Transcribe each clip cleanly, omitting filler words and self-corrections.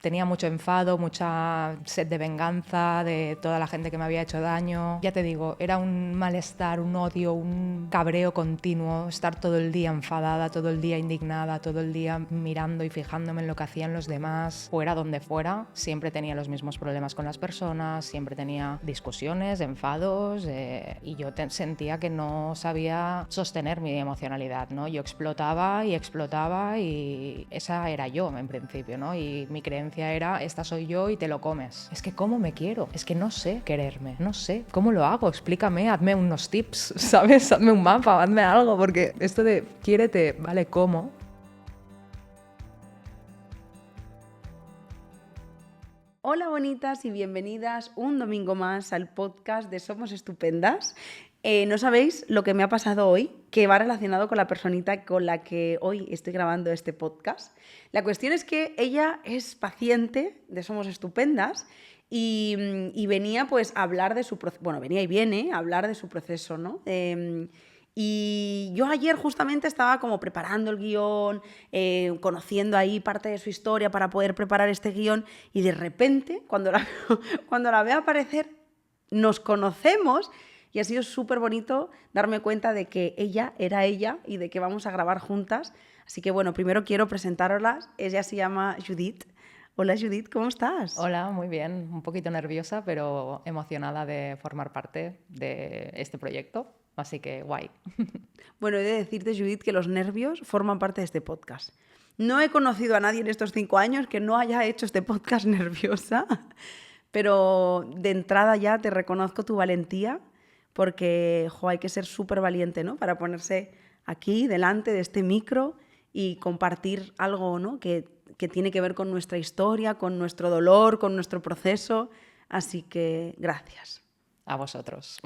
Tenía mucho enfado, mucha sed de venganza de toda la gente que me había hecho daño. Ya te digo, era un malestar, un odio, un cabreo continuo, estar todo el día enfadada, todo el día indignada, todo el día mirando y fijándome en lo que hacían los demás. Fuera donde fuera, siempre tenía los mismos problemas con las personas, siempre tenía discusiones, enfados, y yo sentía que no sabía sostener mi emocionalidad, ¿no? Yo explotaba y esa era yo en principio, ¿no? Y mi creencia era, esta soy yo y te lo comes. Es que ¿cómo me quiero? Es que no sé quererme, no sé. ¿Cómo lo hago? Explícame, hazme unos tips, ¿sabes? Hazme un mapa, hazme algo, porque esto de quiérete, ¿vale? ¿Cómo? Hola bonitas y bienvenidas un domingo más al podcast de Somos Estupendas. No sabéis lo que me ha pasado hoy, que va relacionado con la personita con la que hoy estoy grabando este podcast. La cuestión es que ella es paciente de Somos Estupendas y venía pues a hablar de su proceso, bueno, venía y viene a hablar de su proceso, ¿no? Y yo ayer justamente estaba como preparando el guión, conociendo ahí parte de su historia para poder preparar este guión y de repente, cuando la veo aparecer, nos conocemos y ha sido súper bonito darme cuenta de que ella era ella y de que vamos a grabar juntas. Así que bueno, primero quiero presentároslas. Ella se llama Judith. Hola Judith, ¿cómo estás? Hola, muy bien. Un poquito nerviosa, pero emocionada de formar parte de este proyecto. Así que guay. Bueno, he de decirte, Judith, que los nervios forman parte de este podcast. No he conocido a nadie en estos 5 años que no haya hecho este podcast nerviosa, pero de entrada ya te reconozco tu valentía porque hay que ser súper valiente, ¿no? Para ponerse aquí, delante de este micro y compartir algo, ¿no? que tiene que ver con nuestra historia, con nuestro dolor, con nuestro proceso. Así que gracias. A vosotros.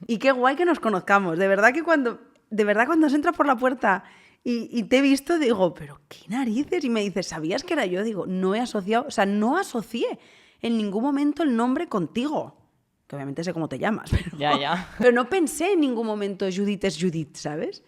Y qué guay que nos conozcamos. De verdad cuando has entrado por la puerta y te he visto, digo, pero qué narices. Y me dices, ¿sabías que era yo? Digo, no he asociado, o sea, no asocié en ningún momento el nombre contigo. Que obviamente sé cómo te llamas, pero, Ya. pero no pensé en ningún momento Judith es Judith, ¿sabes?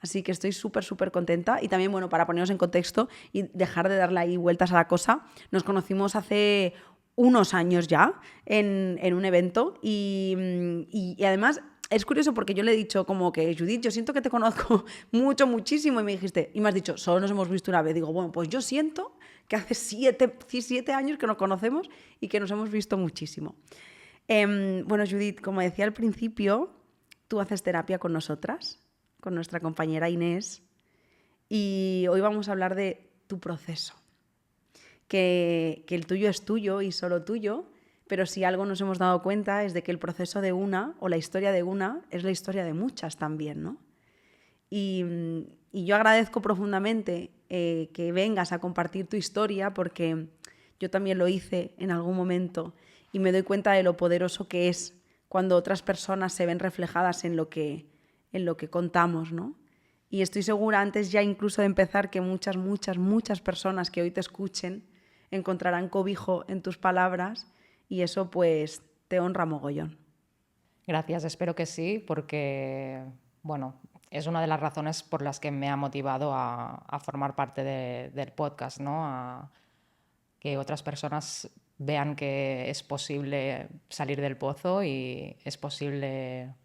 Así que estoy súper, súper contenta. Y también, bueno, para ponernos en contexto y dejar de darle ahí vueltas a la cosa, nos conocimos hace unos años ya en un evento y además es curioso porque yo le he dicho como que Judith, yo siento que te conozco muchísimo y me dijiste, y me has dicho, solo nos hemos visto una vez. Digo, bueno, pues yo siento que hace 7 años que nos conocemos y que nos hemos visto muchísimo. Bueno, Judith, como decía al principio, tú haces terapia con nosotras, con nuestra compañera Inés, y hoy vamos a hablar de tu proceso. Que el tuyo es tuyo y solo tuyo, pero si algo nos hemos dado cuenta es de que el proceso de una o la historia de una es la historia de muchas también, ¿no? Y yo agradezco profundamente que vengas a compartir tu historia porque yo también lo hice en algún momento y me doy cuenta de lo poderoso que es cuando otras personas se ven reflejadas en lo que contamos, ¿no? Y estoy segura, antes ya incluso de empezar, que muchas personas que hoy te escuchen encontrarán cobijo en tus palabras y eso pues te honra mogollón. Gracias, espero que sí, porque, bueno, es una de las razones por las que me ha motivado a formar parte del podcast, ¿no? A que otras personas vean que es posible salir del pozo y es posible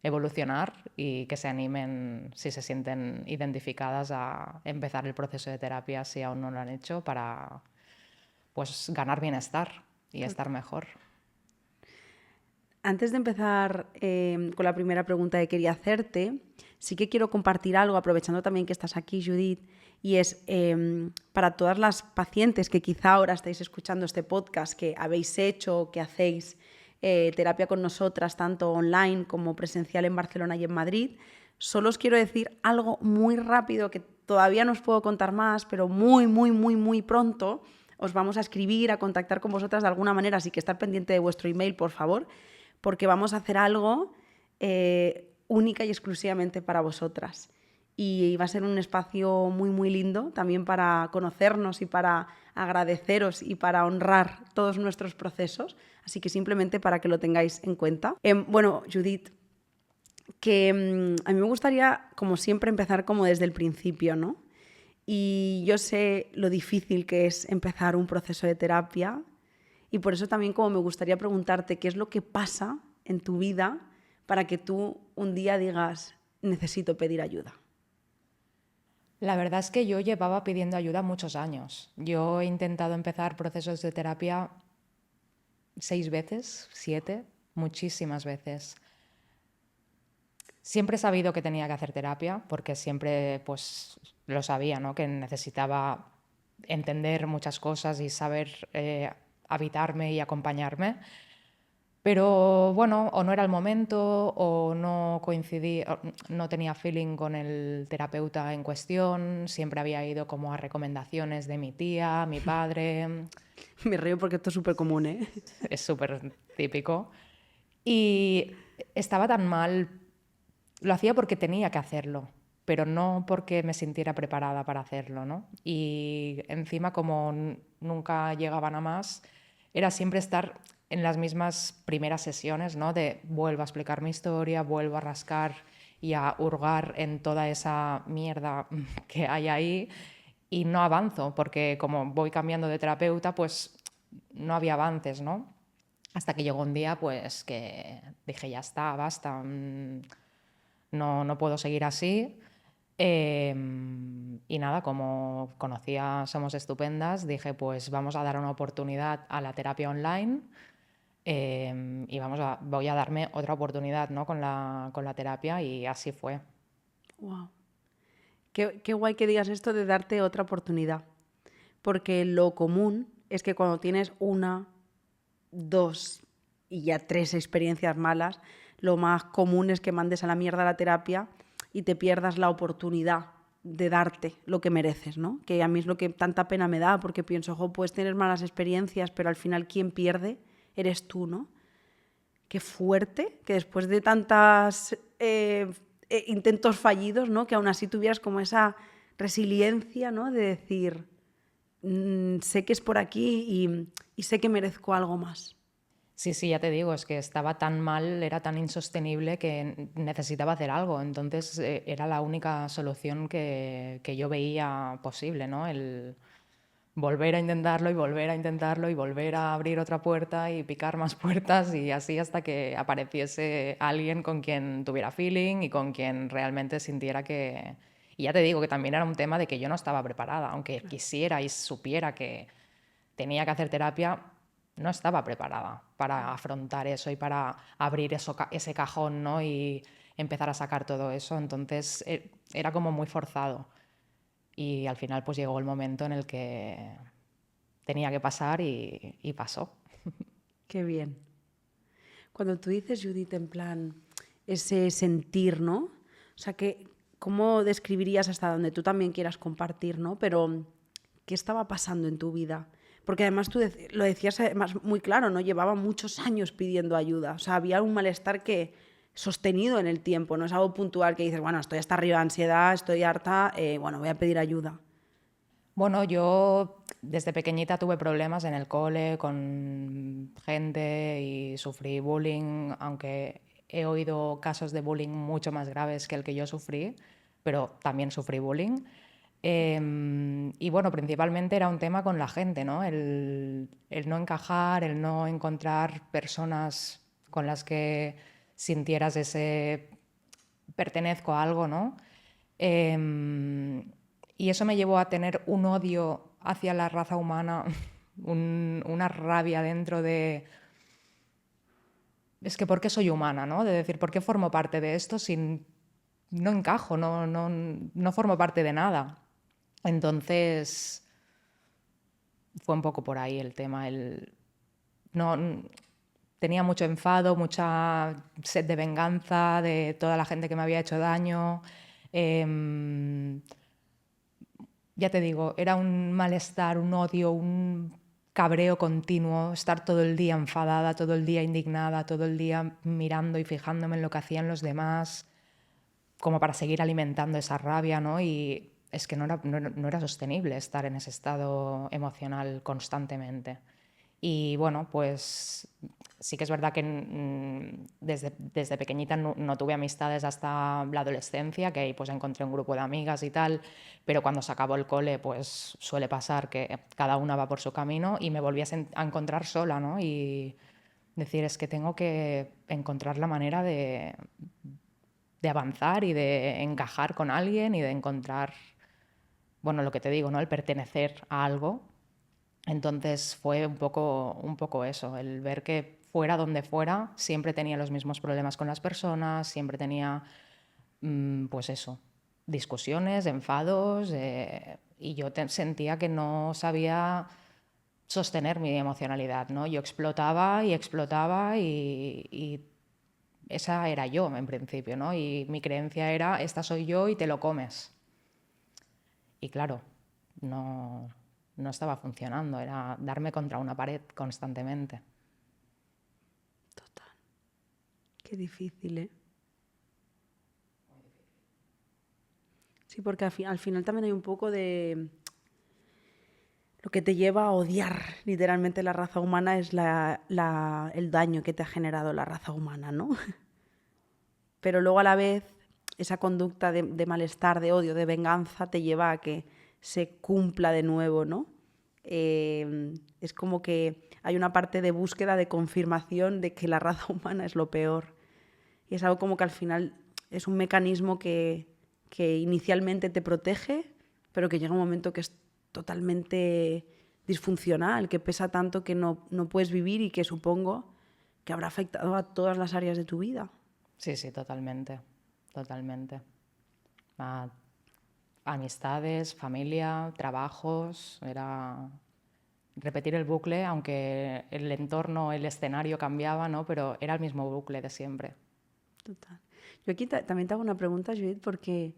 evolucionar y que se animen, si se sienten identificadas, a empezar el proceso de terapia si aún no lo han hecho, para pues ganar bienestar y estar mejor. Antes de empezar con la primera pregunta que quería hacerte, sí que quiero compartir algo, aprovechando también que estás aquí, Judith, y es para todas las pacientes que quizá ahora estáis escuchando este podcast, que habéis hecho o que hacéis terapia con nosotras, tanto online como presencial en Barcelona y en Madrid, solo os quiero decir algo muy rápido que todavía no os puedo contar más, pero muy pronto os vamos a escribir, a contactar con vosotras de alguna manera, así que estar pendiente de vuestro email, por favor, porque vamos a hacer algo única y exclusivamente para vosotras. Y va a ser un espacio muy lindo también para conocernos y para agradeceros y para honrar todos nuestros procesos. Así que simplemente para que lo tengáis en cuenta. Bueno, Judith, que a mí me gustaría, como siempre, empezar como desde el principio, ¿no? y yo sé lo difícil que es empezar un proceso de terapia y por eso también como me gustaría preguntarte qué es lo que pasa en tu vida para que tú un día digas necesito pedir ayuda. La verdad es que yo llevaba pidiendo ayuda muchos años. Yo he intentado empezar procesos de terapia 6 veces, 7, muchísimas veces. Siempre he sabido que tenía que hacer terapia, porque siempre pues lo sabía, ¿no? Que necesitaba entender muchas cosas y saber habitarme y acompañarme. Pero bueno, o no era el momento, o no coincidí, o no tenía feeling con el terapeuta en cuestión. Siempre había ido como a recomendaciones de mi tía, mi padre. Me río porque esto es súper común, ¿eh? Es súper típico. Y estaba tan mal, lo hacía porque tenía que hacerlo, pero no porque me sintiera preparada para hacerlo, ¿no? Y encima, como nunca llegaban a más, era siempre estar en las mismas primeras sesiones, ¿no? De vuelvo a explicar mi historia, vuelvo a rascar y a hurgar en toda esa mierda que hay ahí y no avanzo, porque como voy cambiando de terapeuta, pues no había avances, ¿no? Hasta que llegó un día, pues, que dije, ya está, basta, no puedo seguir así. Y nada, como conocía Somos Estupendas, dije, pues vamos a dar una oportunidad a la terapia online y voy a darme otra oportunidad, ¿no? con la terapia, y así fue. Wow. Qué guay que digas esto de darte otra oportunidad. Porque lo común es que cuando tienes una, dos y ya tres experiencias malas, lo más común es que mandes a la mierda la terapia y te pierdas la oportunidad de darte lo que mereces, ¿no? Que a mí es lo que tanta pena me da, porque pienso, ojo, puedes tener malas experiencias, pero al final quien pierde eres tú, ¿no? Qué fuerte que después de tantos intentos fallidos, ¿no? Que aún así tuvieras como esa resiliencia, ¿no? De decir, sé que es por aquí y sé que merezco algo más. Sí, sí, ya te digo, es que estaba tan mal, era tan insostenible que necesitaba hacer algo. Entonces era la única solución que yo veía posible, ¿no? El volver a intentarlo y volver a intentarlo y volver a abrir otra puerta y picar más puertas y así hasta que apareciese alguien con quien tuviera feeling y con quien realmente sintiera que... Y ya te digo que también era un tema de que yo no estaba preparada, aunque quisiera y supiera que tenía que hacer terapia, no estaba preparada para afrontar eso y para abrir ese cajón, ¿no? Y empezar a sacar todo eso. Entonces era como muy forzado. Y al final pues llegó el momento en el que tenía que pasar y pasó. Qué bien. Cuando tú dices, Judith, en plan, ese sentir, ¿no? O sea, ¿cómo describirías hasta donde tú también quieras compartir, ¿no? Pero, ¿qué estaba pasando en tu vida? Porque además tú lo decías además muy claro, ¿no? Llevaba muchos años pidiendo ayuda. O sea, había un malestar que sostenido en el tiempo, no es algo puntual que dices, bueno, estoy hasta arriba de ansiedad, estoy harta, bueno, voy a pedir ayuda. Bueno, yo desde pequeñita tuve problemas en el cole con gente y sufrí bullying, aunque he oído casos de bullying mucho más graves que el que yo sufrí, pero también sufrí bullying. Y bueno, principalmente era un tema con la gente, ¿no? El no encajar, el no encontrar personas con las que sintieras ese pertenezco a algo, ¿no? Y eso me llevó a tener un odio hacia la raza humana, una rabia dentro de... Es que ¿por qué soy humana, no? De decir, ¿por qué formo parte de esto si no encajo, no formo parte de nada? Entonces fue un poco por ahí el tema. No, tenía mucho enfado, mucha sed de venganza de toda la gente que me había hecho daño. Ya te digo, era un malestar, un odio, un cabreo continuo, estar todo el día enfadada, todo el día indignada, todo el día mirando y fijándome en lo que hacían los demás, como para seguir alimentando esa rabia, ¿no? Y es que no era sostenible estar en ese estado emocional constantemente. Y bueno, pues sí que es verdad que desde pequeñita no tuve amistades hasta la adolescencia, que ahí pues encontré un grupo de amigas y tal, pero cuando se acabó el cole pues suele pasar que cada una va por su camino y me volví a encontrar sola, ¿no? Y decir, es que tengo que encontrar la manera de avanzar y de encajar con alguien y de encontrar, bueno, lo que te digo, ¿no? El pertenecer a algo. Entonces fue un poco eso, el ver que fuera donde fuera, siempre tenía los mismos problemas con las personas, siempre tenía, pues eso, discusiones, enfados, y yo sentía que no sabía sostener mi emocionalidad, ¿no? Yo explotaba y explotaba y esa era yo en principio, ¿no? Y mi creencia era, esta soy yo y te lo comes. Y claro, no estaba funcionando, era darme contra una pared constantemente. Total. Qué difícil, ¿eh? Sí, porque al final también hay un poco de... Lo que te lleva a odiar literalmente la raza humana es el daño que te ha generado la raza humana, ¿no? Pero luego a la vez esa conducta de malestar, de odio, de venganza te lleva a que se cumpla de nuevo, ¿no? Es como que hay una parte de búsqueda, de confirmación de que la raza humana es lo peor. Y es algo como que al final es un mecanismo que inicialmente te protege, pero que llega un momento que es totalmente disfuncional, que pesa tanto que no puedes vivir y que supongo que habrá afectado a todas las áreas de tu vida. Sí, sí, totalmente, totalmente. A amistades, familia, trabajos, era repetir el bucle, aunque el entorno, el escenario cambiaba, ¿no? Pero era el mismo bucle de siempre. Total. Yo aquí también te hago una pregunta, Judith, porque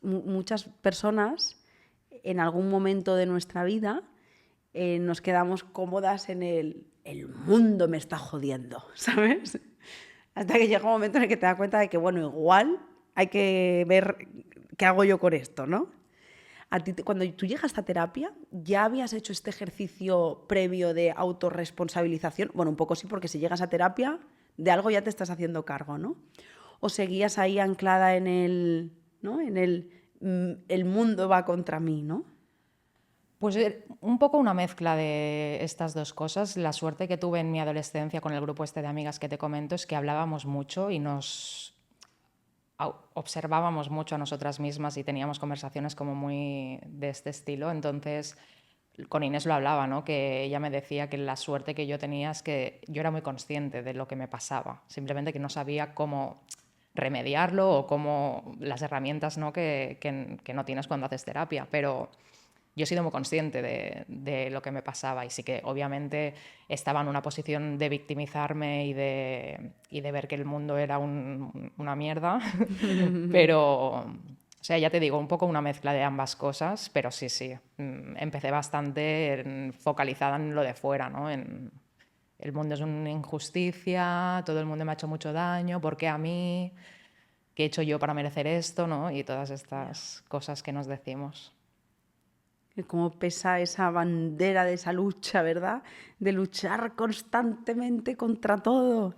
muchas personas en algún momento de nuestra vida nos quedamos cómodas en el mundo me está jodiendo, ¿sabes? Hasta que llega un momento en el que te das cuenta de que, bueno, igual hay que ver qué hago yo con esto, ¿no? A ti, cuando tú llegas a terapia, ¿ya habías hecho este ejercicio previo de autorresponsabilización? Bueno, un poco sí, porque si llegas a terapia, de algo ya te estás haciendo cargo, ¿no? ¿O seguías ahí anclada en el, ¿no? En el mundo va contra mí, ¿no? Pues un poco una mezcla de estas dos cosas. La suerte que tuve en mi adolescencia con el grupo este de amigas que te comento es que hablábamos mucho y nos observábamos mucho a nosotras mismas y teníamos conversaciones como muy de este estilo. Entonces, con Inés lo hablaba, ¿no? Que ella me decía que la suerte que yo tenía es que yo era muy consciente de lo que me pasaba, simplemente que no sabía cómo remediarlo o cómo las herramientas, ¿no? que no tienes cuando haces terapia, pero yo he sido muy consciente de lo que me pasaba y sí que obviamente estaba en una posición de victimizarme y de ver que el mundo era una mierda, pero, o sea, ya te digo, un poco una mezcla de ambas cosas, pero sí, sí, empecé bastante focalizada en lo de fuera, ¿no? En el mundo es una injusticia, todo el mundo me ha hecho mucho daño, ¿por qué a mí? ¿Qué he hecho yo para merecer esto? ¿No? Y todas estas cosas que nos decimos. Cómo pesa esa bandera de esa lucha, ¿verdad? De luchar constantemente contra todo.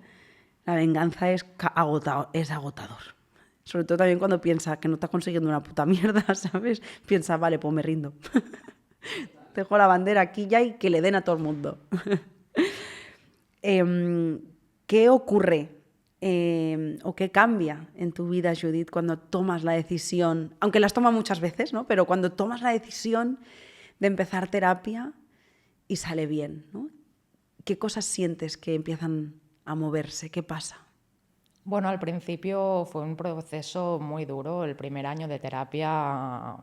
La venganza es agotador. Sobre todo también cuando piensas que no estás consiguiendo una puta mierda, ¿sabes? Piensa, vale, pues me rindo. Dejo la bandera aquí ya y que le den a todo el mundo. ¿Qué ocurre o qué cambia en tu vida, Judith, cuando tomas la decisión, aunque las tomas muchas veces, ¿no? Pero cuando tomas la decisión de empezar terapia y sale bien, ¿no? ¿Qué cosas sientes que empiezan a moverse? ¿Qué pasa? Bueno, al principio fue un proceso muy duro. El primer año de terapia,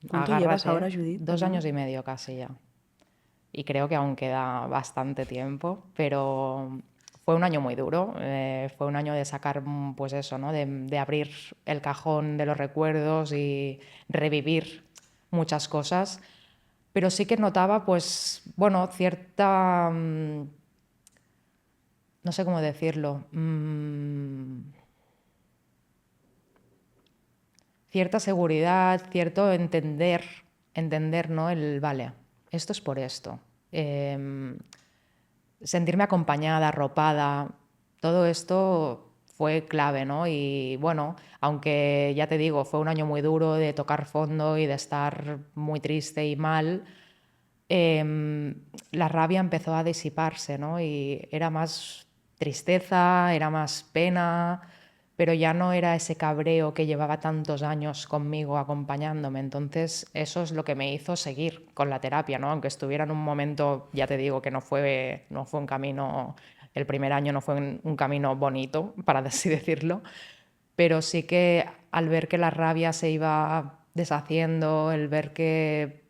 ¿Cuánto llevas ahora, agárrate, Judith? 2 años y medio casi ya. Y creo que aún queda bastante tiempo, pero fue un año muy duro. Fue un año de sacar, pues eso, ¿no? De abrir el cajón de los recuerdos y revivir muchas cosas. Pero sí que notaba, pues, bueno, cierta, no sé cómo decirlo, cierta seguridad, cierto entender, ¿no? El vale. esto es por esto. Sentirme acompañada, arropada, todo esto fue clave, ¿no? Y bueno, aunque ya te digo, fue un año muy duro de tocar fondo y de estar muy triste y mal, la rabia empezó a disiparse, ¿no? Y era más tristeza, era más pena, pero ya no era ese cabreo que llevaba tantos años conmigo acompañándome. Entonces eso es lo que me hizo seguir con la terapia, ¿no? Aunque estuviera en un momento, ya te digo, que no fue un camino, el primer año no fue un camino bonito, para así decirlo, pero sí que al ver que la rabia se iba deshaciendo, el ver que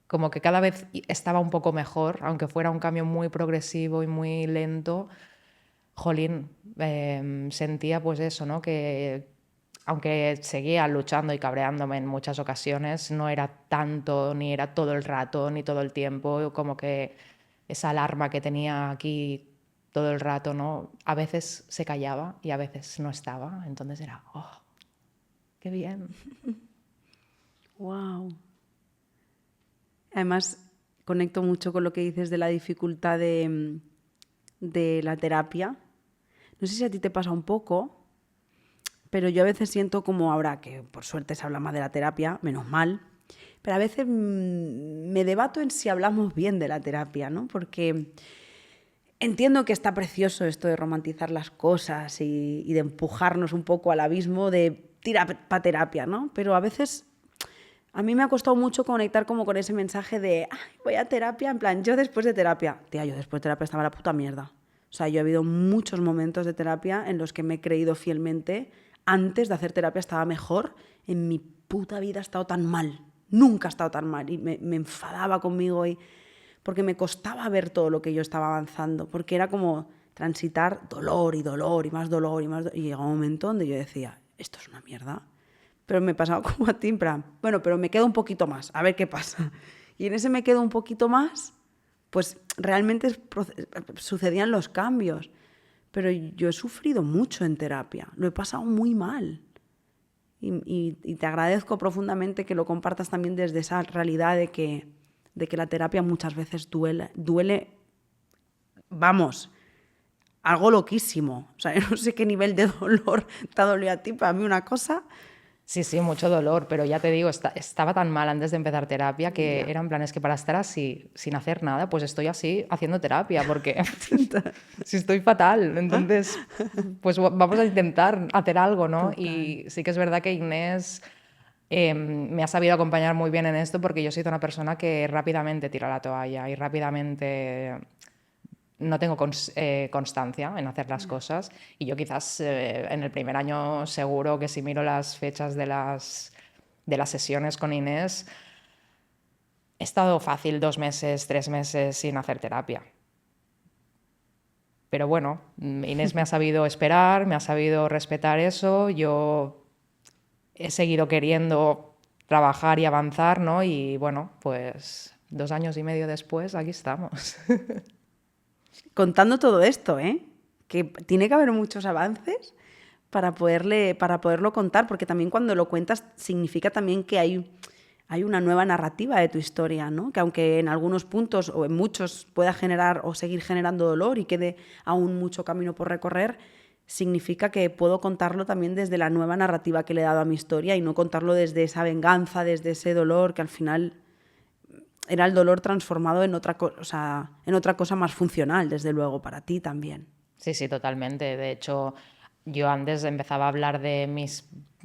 como que cada vez estaba un poco mejor, aunque fuera un cambio muy progresivo y muy lento, jolín, sentía pues eso, ¿no? Que aunque seguía luchando y cabreándome en muchas ocasiones, no era tanto, ni era todo el rato, ni todo el tiempo, como que esa alarma que tenía aquí todo el rato, ¿no? A veces se callaba y a veces no estaba, entonces era, oh, qué bien. Wow. Además, conecto mucho con lo que dices de la dificultad de la terapia. No sé si a ti te pasa un poco, pero yo a veces siento como ahora que por suerte se habla más de la terapia, menos mal, pero a veces me debato en si hablamos bien de la terapia, ¿no? Porque entiendo que está precioso esto de romantizar las cosas y de empujarnos un poco al abismo de tira para terapia, ¿no? Pero a veces a mí me ha costado mucho conectar como con ese mensaje de ay, voy a terapia, en plan, yo después de terapia. Tía, yo después de terapia estaba la puta mierda. O sea, yo he habido muchos momentos de terapia en los que me he creído fielmente antes de hacer terapia estaba mejor. En mi puta vida he estado tan mal. Nunca he estado tan mal. Y me enfadaba conmigo porque me costaba ver todo lo que yo estaba avanzando. Porque era como transitar dolor y dolor y más dolor y más dolor. Y llegó un momento donde yo decía, esto es una mierda. Pero me pasaba como a ti, en plan, bueno, pero me quedo un poquito más, a ver qué pasa. Y en ese me quedo un poquito más, pues realmente sucedían los cambios. Pero yo he sufrido mucho en terapia, lo he pasado muy mal. Y te agradezco profundamente que lo compartas también desde esa realidad de que la terapia muchas veces duele, vamos, algo loquísimo. O sea, yo no sé qué nivel de dolor te ha dolido a ti, para mí una cosa... Sí, sí, mucho dolor, pero ya te digo, estaba tan mal antes de empezar terapia que eran planes que para estar así, sin hacer nada, pues estoy así haciendo terapia, porque si estoy fatal, entonces pues vamos a intentar hacer algo, ¿no? Total. Y sí que es verdad que Inés me ha sabido acompañar muy bien en esto porque yo soy una persona que rápidamente tira la toalla y rápidamente no tengo constancia en hacer las cosas y yo quizás en el primer año seguro que si miro las fechas de las sesiones con Inés he estado fácil 2 meses, 3 meses sin hacer terapia. Pero bueno, Inés me ha sabido esperar, me ha sabido respetar eso, yo he seguido queriendo trabajar y avanzar, ¿no? Y bueno, pues 2 años y medio después aquí estamos. Contando todo esto, ¿eh? Que tiene que haber muchos avances para poderlo contar, porque también cuando lo cuentas significa también que hay una nueva narrativa de tu historia, ¿no? Que aunque en algunos puntos o en muchos pueda generar o seguir generando dolor y quede aún mucho camino por recorrer, significa que puedo contarlo también desde la nueva narrativa que le he dado a mi historia y no contarlo desde esa venganza, desde ese dolor que al final era el dolor transformado en en otra cosa más funcional, desde luego, para ti también. Sí, sí, totalmente. De hecho, yo antes empezaba a hablar de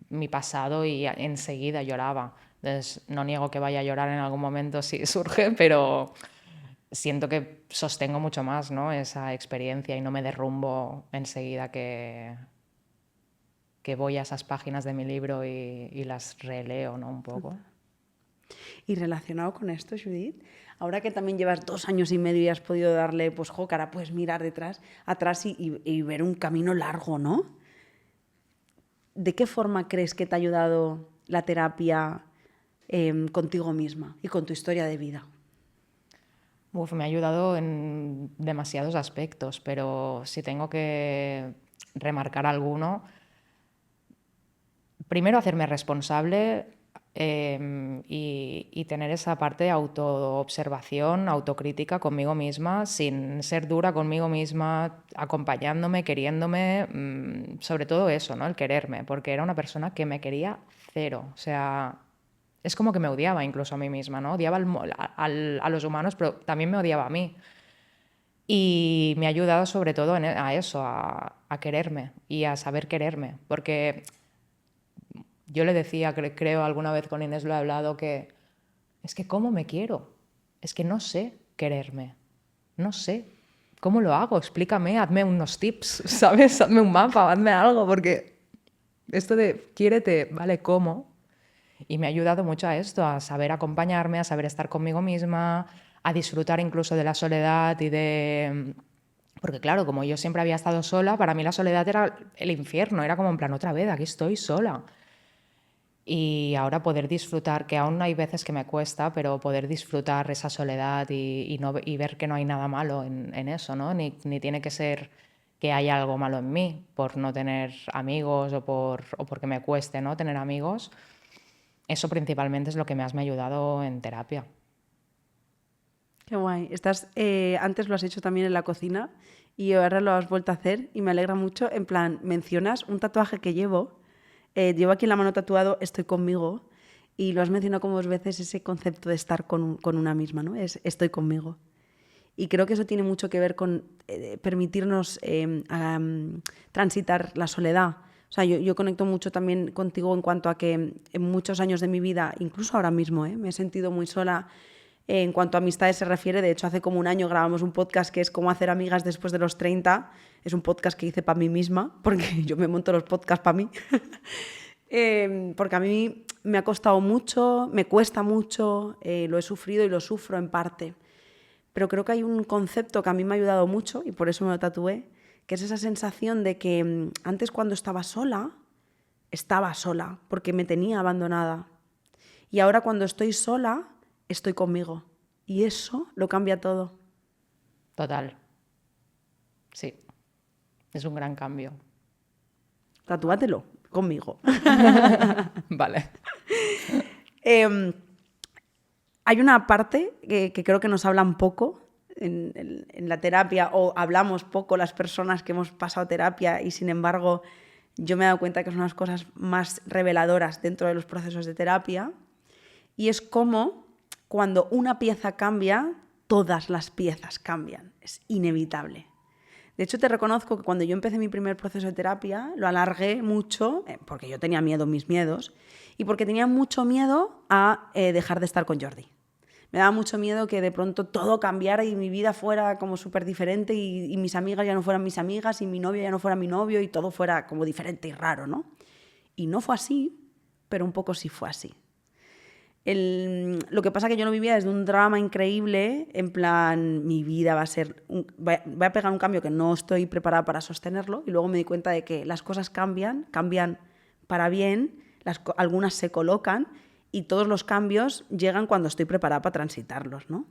mi pasado y enseguida lloraba. Entonces, no niego que vaya a llorar en algún momento si surge, pero siento que sostengo mucho más, ¿no? Esa experiencia y no me derrumbo enseguida que voy a esas páginas de mi libro y las releo, ¿no? Un poco. Y relacionado con esto, Judith, ahora que también llevas 2 años y medio y has podido darle, pues, cara, puedes mirar atrás y ver un camino largo, ¿no? ¿De qué forma crees que te ha ayudado la terapia contigo misma y con tu historia de vida? Uf, me ha ayudado en demasiados aspectos, pero si tengo que remarcar alguno, primero hacerme responsable y tener esa parte de autoobservación, autocrítica conmigo misma, sin ser dura conmigo misma, acompañándome, queriéndome, sobre todo eso, ¿no? El quererme, porque era una persona que me quería cero, o sea, es como que me odiaba incluso a mí misma, ¿no? Odiaba a los humanos, pero también me odiaba a mí. Y me ha ayudado sobre todo a eso, a quererme y a saber quererme, porque yo le decía, creo alguna vez con Inés lo he hablado, que es que ¿cómo me quiero? Es que no sé quererme, no sé. ¿Cómo lo hago? Explícame, hazme unos tips, ¿sabes? Hazme un mapa, hazme algo, porque esto de quiérete, ¿vale? ¿Cómo? Y me ha ayudado mucho a esto, a saber acompañarme, a saber estar conmigo misma, a disfrutar incluso de la soledad y de... Porque claro, como yo siempre había estado sola, para mí la soledad era el infierno, era como en plan otra vez, aquí estoy sola. Y ahora poder disfrutar, que aún hay veces que me cuesta, pero poder disfrutar esa soledad y ver que no hay nada malo en eso, ¿no? Ni tiene que ser que haya algo malo en mí por no tener amigos o porque me cueste, ¿no? Tener amigos. Eso principalmente es lo que más me ha ayudado en terapia. Qué guay. Antes lo has hecho también en la cocina y ahora lo has vuelto a hacer y me alegra mucho. En plan, mencionas un tatuaje que llevo. Llevo aquí en la mano tatuado "Estoy conmigo" y lo has mencionado como 2 veces, ese concepto de estar con una misma, ¿no? Estoy conmigo. Y creo que eso tiene mucho que ver con permitirnos transitar la soledad. O sea, yo conecto mucho también contigo en cuanto a que en muchos años de mi vida, incluso ahora mismo, me he sentido muy sola en cuanto a amistades se refiere. De hecho, hace como un año grabamos un podcast que es Cómo hacer amigas después de los 30. Es un podcast que hice para mí misma, porque yo me monto los podcasts para mí. Porque a mí me ha costado mucho, me cuesta mucho, lo he sufrido y lo sufro en parte. Pero creo que hay un concepto que a mí me ha ayudado mucho y por eso me lo tatué, que es esa sensación de que antes cuando estaba sola porque me tenía abandonada. Y ahora cuando estoy sola, estoy conmigo. Y eso lo cambia todo. Total. Sí. Es un gran cambio. Tatúatelo conmigo. Vale. Hay una parte que creo que nos hablan poco en la terapia, o hablamos poco las personas que hemos pasado terapia, y sin embargo yo me he dado cuenta que son las cosas más reveladoras dentro de los procesos de terapia, y es cómo cuando una pieza cambia, todas las piezas cambian. Es inevitable. De hecho, te reconozco que cuando yo empecé mi primer proceso de terapia, lo alargué mucho, porque yo tenía miedo, mis miedos, y porque tenía mucho miedo a dejar de estar con Jordi. Me daba mucho miedo que de pronto todo cambiara y mi vida fuera como súper diferente y mis amigas ya no fueran mis amigas y mi novio ya no fuera mi novio y todo fuera como diferente y raro, ¿no? Y no fue así, pero un poco sí fue así. Lo que pasa es que yo lo vivía desde un drama increíble, en plan, mi vida va a ser... voy a pegar un cambio que no estoy preparada para sostenerlo, y luego me di cuenta de que las cosas cambian para bien, algunas se colocan, y todos los cambios llegan cuando estoy preparada para transitarlos, ¿no?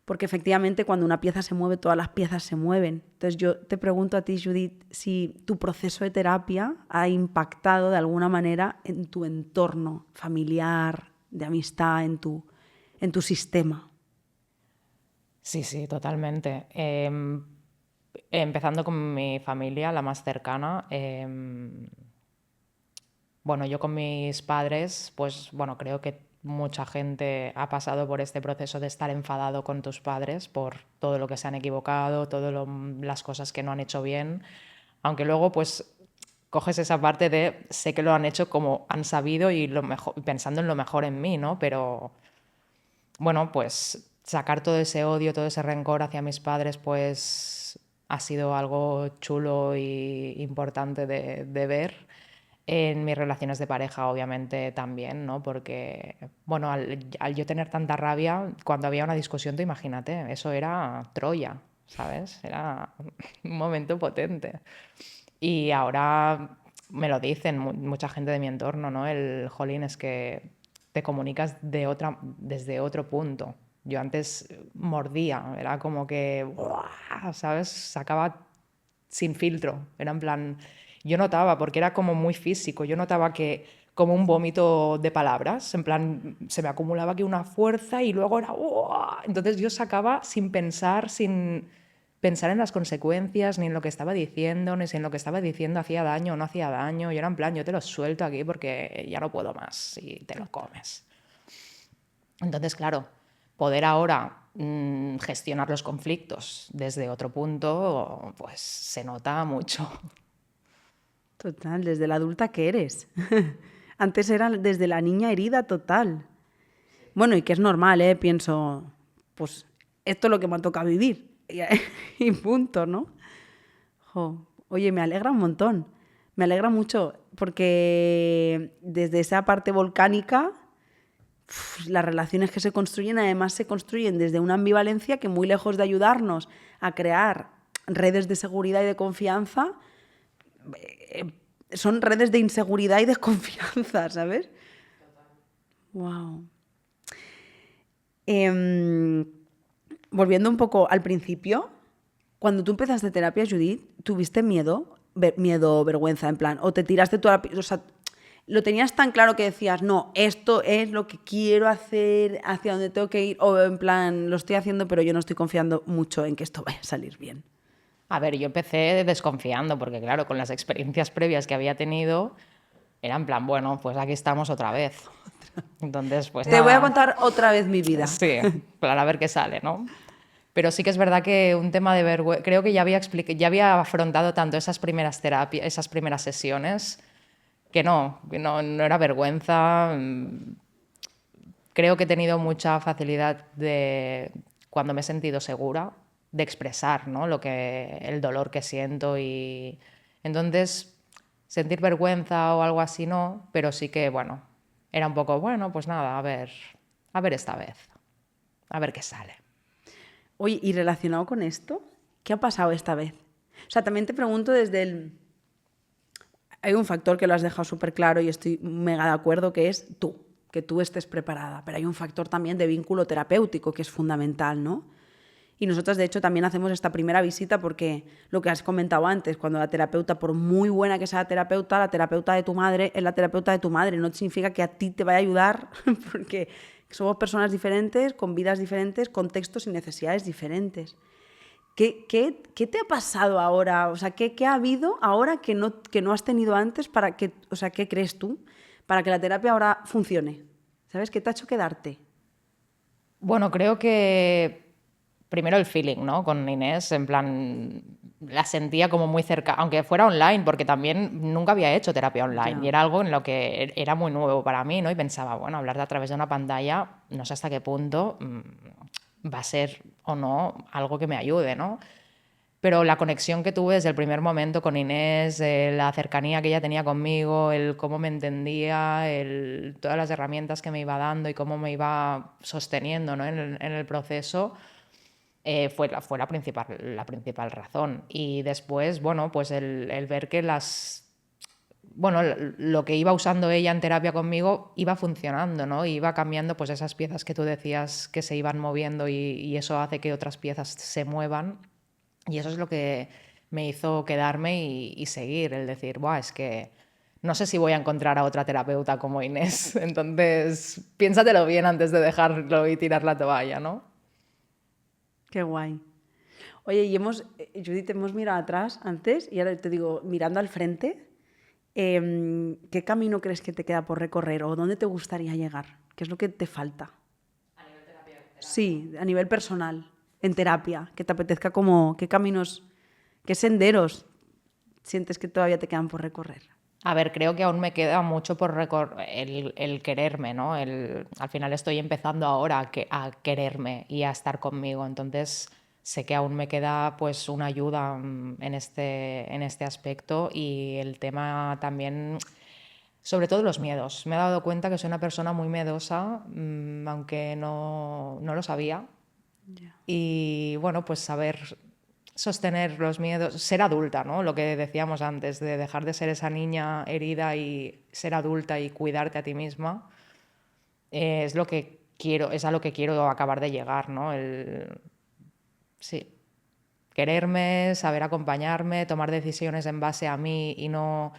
Porque efectivamente cuando una pieza se mueve, todas las piezas se mueven. Entonces yo te pregunto a ti, Judith, si tu proceso de terapia ha impactado de alguna manera en tu entorno familiar, de amistad, en tu sistema. Sí, sí, totalmente. Empezando con mi familia, la más cercana. Bueno, yo con mis padres, pues bueno, creo que mucha gente ha pasado por este proceso de estar enfadado con tus padres por todo lo que se han equivocado, todas las cosas que no han hecho bien, aunque luego pues coges esa parte de sé que lo han hecho como han sabido y lo mejor, pensando en lo mejor en mí, ¿no? Pero bueno, pues sacar todo ese odio, todo ese rencor hacia mis padres, pues ha sido algo chulo y importante de ver. En mis relaciones de pareja, obviamente, también, ¿no? Porque, bueno, al yo tener tanta rabia, cuando había una discusión, tú imagínate, eso era Troya, ¿sabes? Era un momento potente. Y ahora me lo dicen mucha gente de mi entorno, ¿no? El jolín es que te comunicas desde otro punto. Yo antes mordía, era como que, ¡buah! ¿Sabes? Sacaba sin filtro. Era en plan, yo notaba, porque era como muy físico, yo notaba que como un vómito de palabras, en plan, se me acumulaba aquí una fuerza y luego era... ¡uah! Entonces yo sacaba sin pensar, sin pensar en las consecuencias, ni en lo que estaba diciendo, ni si en lo que estaba diciendo hacía daño o no hacía daño. Yo era en plan, yo te lo suelto aquí porque ya no puedo más y te lo comes. Entonces, claro, poder ahora gestionar los conflictos desde otro punto, pues se nota mucho. Total, desde la adulta que eres. Antes era desde la niña herida total. Bueno, y que es normal, ¿eh? Pienso, pues esto es lo que me ha tocado vivir. Y punto, ¿no? Jo, oye, me alegra un montón. Me alegra mucho porque desde esa parte volcánica, las relaciones que se construyen además se construyen desde una ambivalencia que muy lejos de ayudarnos a crear redes de seguridad y de confianza, son redes de inseguridad y desconfianza, ¿sabes? Wow. Volviendo un poco al principio, cuando tú empezaste terapia, Judith, ¿tuviste miedo? Miedo o vergüenza, en plan, o te tiraste toda la... O sea, ¿lo tenías tan claro que decías, no, esto es lo que quiero hacer, hacia donde tengo que ir? O en plan, lo estoy haciendo, pero yo no estoy confiando mucho en que esto vaya a salir bien. A ver, yo empecé desconfiando porque, claro, con las experiencias previas que había tenido, era en plan, bueno, pues aquí estamos otra vez. Entonces, pues Te voy a nada. contar otra vez mi vida. Sí, para ver qué sale, ¿no? Pero sí que es verdad que un tema de vergüenza, creo que ya había afrontado tanto esas primeras terapias, esas primeras sesiones, que no era vergüenza. Creo que he tenido mucha facilidad de, cuando me he sentido segura, de expresar, ¿no? El dolor que siento y entonces sentir vergüenza o algo así no, pero sí que, bueno, era un poco, bueno, pues nada, a ver esta vez, a ver qué sale. Oye, y relacionado con esto, ¿qué ha pasado esta vez? O sea, también te pregunto desde el... Hay un factor que lo has dejado súper claro y estoy mega de acuerdo, que es tú, que tú estés preparada. Pero hay un factor también de vínculo terapéutico que es fundamental, ¿no? Y nosotras, de hecho, también hacemos esta primera visita porque lo que has comentado antes, cuando la terapeuta, por muy buena que sea la terapeuta de tu madre es la terapeuta de tu madre. No significa que a ti te vaya a ayudar porque somos personas diferentes, con vidas diferentes, contextos y necesidades diferentes. ¿Qué te ha pasado ahora? O sea, ¿qué ha habido ahora que no has tenido antes para que, o sea, ¿qué crees tú para que la terapia ahora funcione? ¿Sabes? ¿Qué te ha hecho quedarte? Bueno, creo que primero el feeling, ¿no? Con Inés, en plan, la sentía como muy cerca, aunque fuera online, porque también nunca había hecho terapia online Ya. y era algo en lo que era muy nuevo para mí, ¿no? Y pensaba, bueno, hablar a través de una pantalla, no sé hasta qué punto va a ser o no algo que me ayude, ¿no? Pero la conexión que tuve desde el primer momento con Inés, la cercanía que ella tenía conmigo, el cómo me entendía, todas las herramientas que me iba dando y cómo me iba sosteniendo, ¿no? en el proceso, fue la principal razón. Y después, bueno, pues el ver que bueno, lo que iba usando ella en terapia conmigo iba funcionando, ¿no? Iba cambiando pues esas piezas que tú decías que se iban moviendo y eso hace que otras piezas se muevan. Y eso es lo que me hizo quedarme y seguir, el decir, buah, es que no sé si voy a encontrar a otra terapeuta como Inés, entonces piénsatelo bien antes de dejarlo y tirar la toalla, ¿no? Qué guay. Oye, Judith, hemos mirado atrás antes y ahora te digo, mirando al frente, ¿qué camino crees que te queda por recorrer o dónde te gustaría llegar? ¿Qué es lo que te falta? Sí, a nivel personal, en terapia, que te apetezca como, qué caminos, qué senderos sientes que todavía te quedan por recorrer. A ver, creo que aún me queda mucho por recorrer el quererme, ¿no? Al final estoy empezando ahora a quererme y a estar conmigo, entonces sé que aún me queda pues una ayuda en este aspecto y el tema también, sobre todo los miedos. Me he dado cuenta que soy una persona muy miedosa, aunque no lo sabía. Ya. Y bueno, pues saber sostener los miedos, ser adulta, ¿no? Lo que decíamos antes, de dejar de ser esa niña herida y ser adulta y cuidarte a ti misma, es lo que quiero, es a lo que quiero acabar de llegar, ¿no? Sí, quererme, saber acompañarme, tomar decisiones en base a mí y no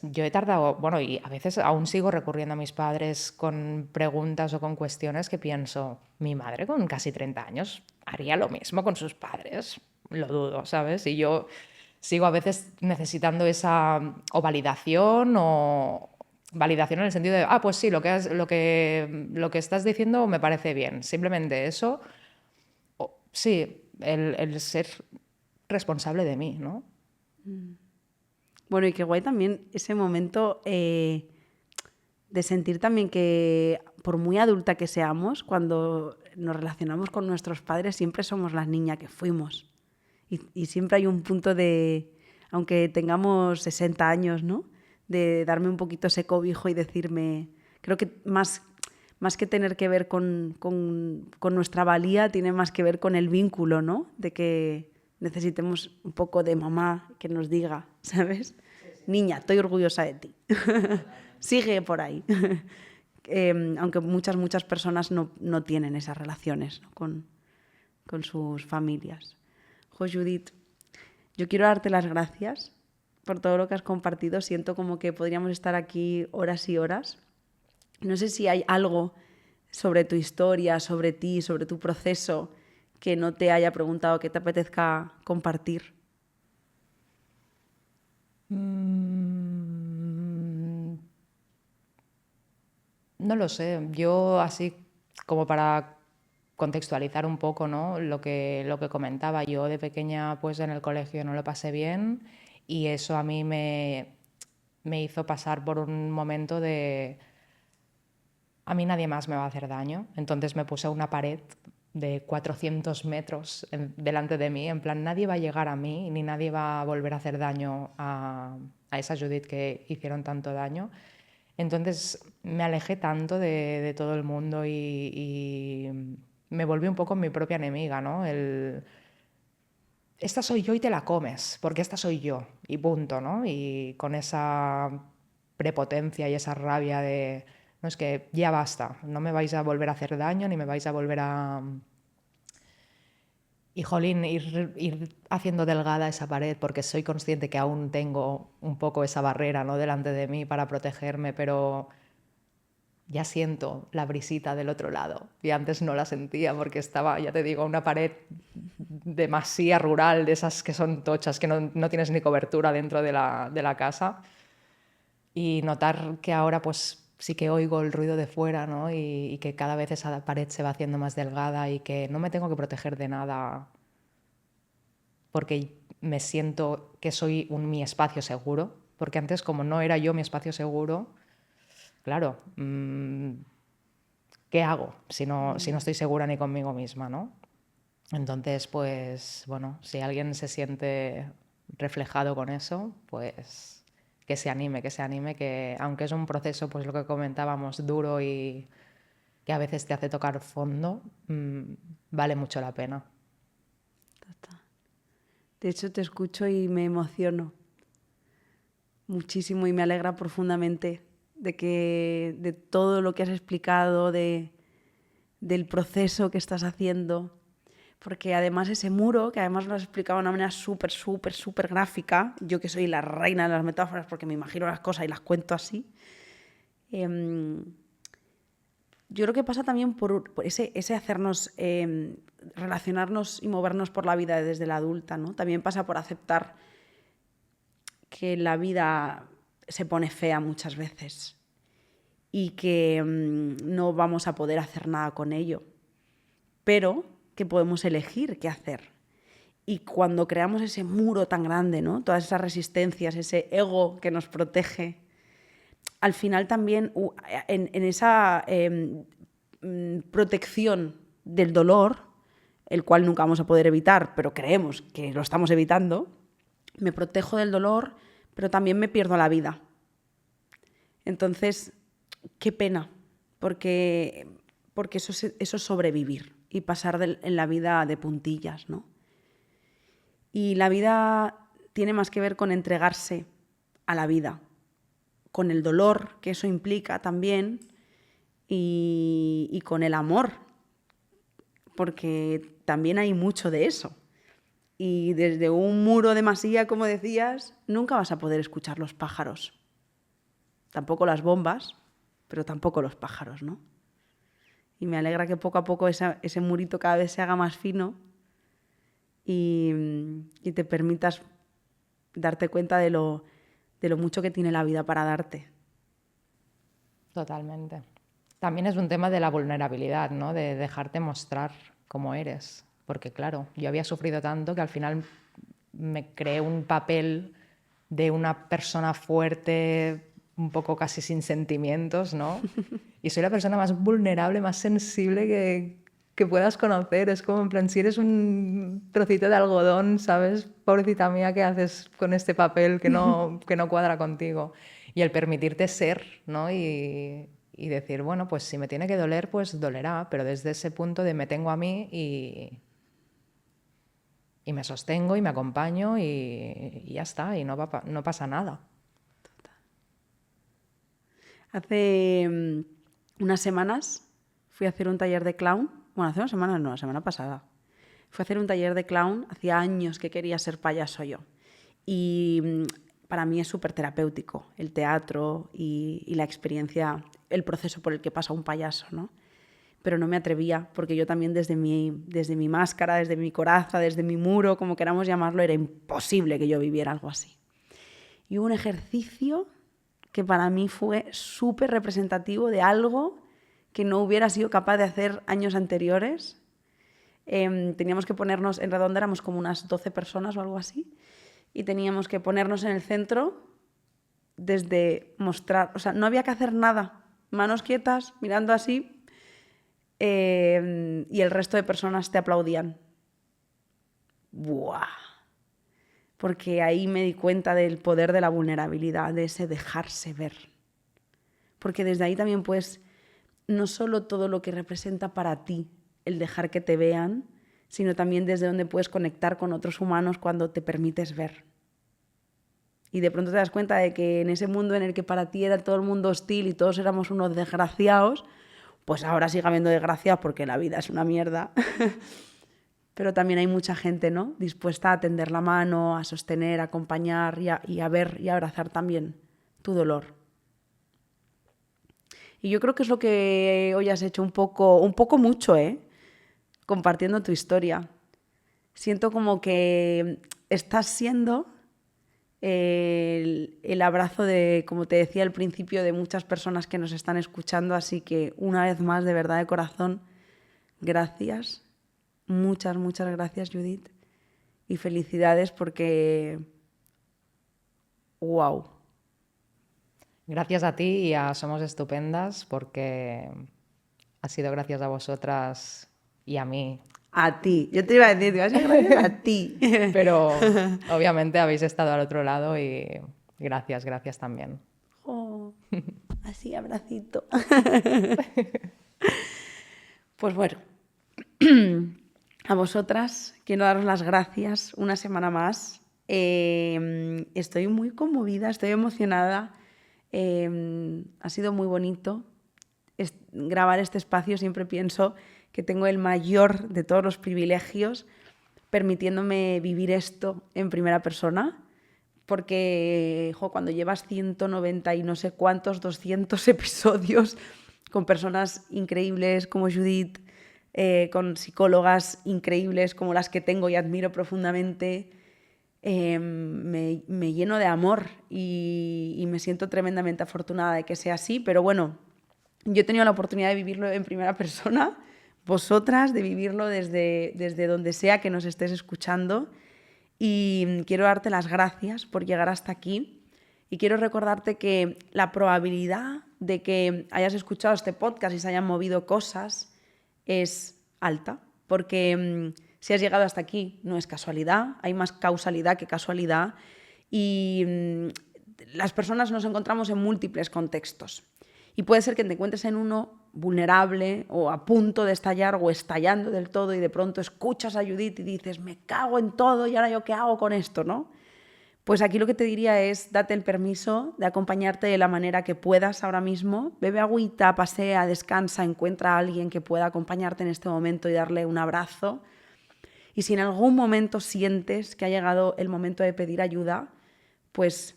Yo he tardado, bueno, y a veces aún sigo recurriendo a mis padres con preguntas o con cuestiones que pienso, mi madre con casi 30 años haría lo mismo con sus padres, lo dudo, ¿sabes? Y yo sigo a veces necesitando esa o validación en el sentido de, pues sí, lo que estás diciendo me parece bien, simplemente eso, sí, el ser responsable de mí, ¿no? Bueno, y qué guay también ese momento de sentir también que, por muy adulta que seamos, cuando nos relacionamos con nuestros padres, siempre somos la niña que fuimos. Y siempre hay un punto de, aunque tengamos 60 años, ¿no? De darme un poquito ese cobijo y decirme, creo que más que tener que ver con nuestra valía, tiene más que ver con el vínculo, ¿no? De que necesitemos un poco de mamá que nos diga, ¿sabes? Niña, estoy orgullosa de ti. Sigue por ahí. Aunque muchas personas no tienen esas relaciones, ¿no? con sus familias. Judith, yo quiero darte las gracias por todo lo que has compartido. Siento como que podríamos estar aquí horas y horas. No sé si hay algo sobre tu historia, sobre ti, sobre tu proceso que no te haya preguntado, que te apetezca compartir. No lo sé, yo así como para contextualizar un poco, ¿no? Lo que comentaba, yo de pequeña pues en el colegio no lo pasé bien y eso a mí me hizo pasar por un momento de a mí nadie más me va a hacer daño, entonces me puse una pared de 400 metros delante de mí, en plan nadie va a llegar a mí ni nadie va a volver a hacer daño a esa Judith que hicieron tanto daño. Entonces me alejé tanto de todo el mundo y me volví un poco mi propia enemiga, ¿no? Esta soy yo y te la comes, porque esta soy yo, y punto, ¿no? Y con esa prepotencia y esa rabia de, no, es que ya basta, no me vais a volver a hacer daño, ni me vais a volver a... Y jolín, ir haciendo delgada esa pared, porque soy consciente que aún tengo un poco esa barrera, ¿no? Delante de mí para protegerme, pero ya siento la brisita del otro lado. Y antes no la sentía porque estaba, ya te digo, una pared de masía rural, de esas que son tochas, que no tienes ni cobertura dentro de la casa. Y notar que ahora pues sí que oigo el ruido de fuera, ¿no? Y que cada vez esa pared se va haciendo más delgada y que no me tengo que proteger de nada porque me siento que soy mi espacio seguro. Porque antes, como no era yo mi espacio seguro, claro, ¿qué hago si no estoy segura ni conmigo misma, ¿no? Entonces, pues, bueno, si alguien se siente reflejado con eso, pues que se anime, que aunque es un proceso, pues lo que comentábamos, duro y que a veces te hace tocar fondo, vale mucho la pena. De hecho, te escucho y me emociono muchísimo y me alegra profundamente de todo lo que has explicado, del proceso que estás haciendo. Porque además ese muro, que además lo has explicado de una manera súper gráfica, yo que soy la reina de las metáforas porque me imagino las cosas y las cuento así, yo creo que pasa también por ese hacernos, relacionarnos y movernos por la vida desde la adulta, ¿no? También pasa por aceptar que la vida se pone fea muchas veces y que no vamos a poder hacer nada con ello, pero que podemos elegir qué hacer. Y cuando creamos ese muro tan grande, ¿no? Todas esas resistencias, ese ego que nos protege, al final también en esa protección del dolor, el cual nunca vamos a poder evitar, pero creemos que lo estamos evitando, me protejo del dolor, pero también me pierdo la vida. Entonces, qué pena, porque eso es sobrevivir y pasar en la vida de puntillas, ¿no? Y la vida tiene más que ver con entregarse a la vida, con el dolor que eso implica también y con el amor, porque también hay mucho de eso. Y desde un muro de masía, como decías, nunca vas a poder escuchar los pájaros. Tampoco las bombas, pero tampoco los pájaros, ¿no? Y me alegra que poco a poco ese murito cada vez se haga más fino y te permitas darte cuenta de lo mucho que tiene la vida para darte. Totalmente. También es un tema de la vulnerabilidad, ¿no? De dejarte mostrar cómo eres. Porque claro, yo había sufrido tanto que al final me creé un papel de una persona fuerte, un poco casi sin sentimientos, ¿no? Y soy la persona más vulnerable, más sensible que puedas conocer. Es como en plan, si eres un trocito de algodón, ¿sabes? Pobrecita mía, ¿qué haces con este papel que no cuadra contigo? Y el permitirte ser, ¿no? Y decir, bueno, pues si me tiene que doler, pues dolerá, pero desde ese punto de me tengo a mí y me sostengo y me acompaño y ya está, y no pasa nada. Hace unas semanas fui a hacer un taller de clown. Bueno, hace unas semanas no, la semana pasada. Fui a hacer un taller de clown. Hacía años que quería ser payaso yo. Y para mí es súper terapéutico el teatro y la experiencia, el proceso por el que pasa un payaso, ¿no? Pero no me atrevía, porque yo también desde mi máscara, desde mi coraza, desde mi muro, como queramos llamarlo, era imposible que yo viviera algo así. Y hubo un ejercicio que para mí fue súper representativo de algo que no hubiera sido capaz de hacer años anteriores. Teníamos que ponernos, en redonda éramos como unas 12 personas o algo así, y teníamos que ponernos en el centro desde mostrar, o sea, no había que hacer nada, manos quietas, mirando así, y el resto de personas te aplaudían. ¡Buah! Porque ahí me di cuenta del poder de la vulnerabilidad, de ese dejarse ver. Porque desde ahí también puedes, no solo todo lo que representa para ti el dejar que te vean, sino también desde donde puedes conectar con otros humanos cuando te permites ver. Y de pronto te das cuenta de que en ese mundo en el que para ti era todo el mundo hostil y todos éramos unos desgraciados, pues ahora sigue habiendo desgraciados porque la vida es una mierda. Pero también hay mucha gente, ¿no?, dispuesta a tender la mano, a sostener, a acompañar y a ver y a abrazar también tu dolor. Y yo creo que es lo que hoy has hecho un poco mucho, compartiendo tu historia. Siento como que estás siendo el abrazo de, como te decía al principio, de muchas personas que nos están escuchando. Así que una vez más, de verdad, de corazón, gracias. Muchas, muchas gracias, Judith. Y felicidades porque... ¡Wow! Gracias a ti y a Somos Estupendas, porque ha sido gracias a vosotras y a mí. A ti. Yo te iba a decir, te iba a decir gracias a ti. Pero obviamente habéis estado al otro lado y gracias también. Oh, así, abracito. Pues bueno, a vosotras quiero daros las gracias una semana más. Estoy muy conmovida, estoy emocionada. Ha sido muy bonito grabar este espacio. Siempre pienso que tengo el mayor de todos los privilegios permitiéndome vivir esto en primera persona, porque cuando llevas 190 y no sé cuántos, 200 episodios con personas increíbles como Judith, con psicólogas increíbles como las que tengo y admiro profundamente, me lleno de amor y me siento tremendamente afortunada de que sea así. Pero bueno, yo he tenido la oportunidad de vivirlo en primera persona, vosotras de vivirlo desde donde sea que nos estés escuchando, y quiero darte las gracias por llegar hasta aquí y quiero recordarte que la probabilidad de que hayas escuchado este podcast y se hayan movido cosas es alta, porque si has llegado hasta aquí no es casualidad, hay más causalidad que casualidad, y las personas nos encontramos en múltiples contextos. Y puede ser que te encuentres en uno vulnerable o a punto de estallar o estallando del todo y de pronto escuchas a Judith y dices, me cago en todo y ahora yo qué hago con esto, ¿no? Pues aquí lo que te diría es date el permiso de acompañarte de la manera que puedas ahora mismo. Bebe agüita, pasea, descansa, encuentra a alguien que pueda acompañarte en este momento y darle un abrazo. Y si en algún momento sientes que ha llegado el momento de pedir ayuda, pues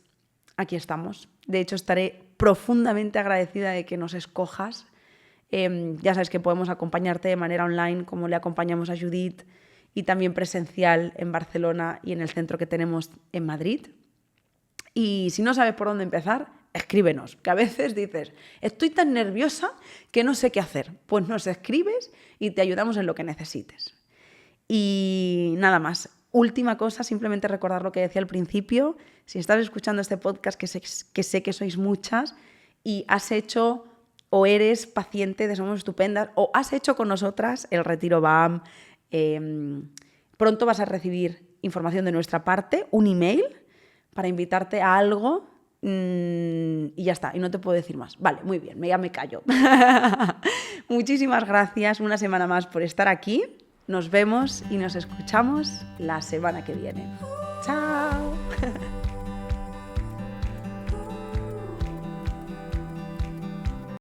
aquí estamos. De hecho, estaré profundamente agradecida de que nos escojas. Ya sabes que podemos acompañarte de manera online, como le acompañamos a Judith, y también presencial en Barcelona y en el centro que tenemos en Madrid. Y si no sabes por dónde empezar, escríbenos, que a veces dices, estoy tan nerviosa que no sé qué hacer. Pues nos escribes y te ayudamos en lo que necesites. Y nada más. Última cosa, simplemente recordar lo que decía al principio. Si estás escuchando este podcast, que sé que sois muchas, y has hecho o eres paciente de Somos Estupendas, o has hecho con nosotras el Retiro BAM, pronto vas a recibir información de nuestra parte, un email, para invitarte a algo, y ya está, y no te puedo decir más. Vale, muy bien, ya me callo. Muchísimas gracias una semana más por estar aquí. Nos vemos y nos escuchamos la semana que viene. ¡Chao!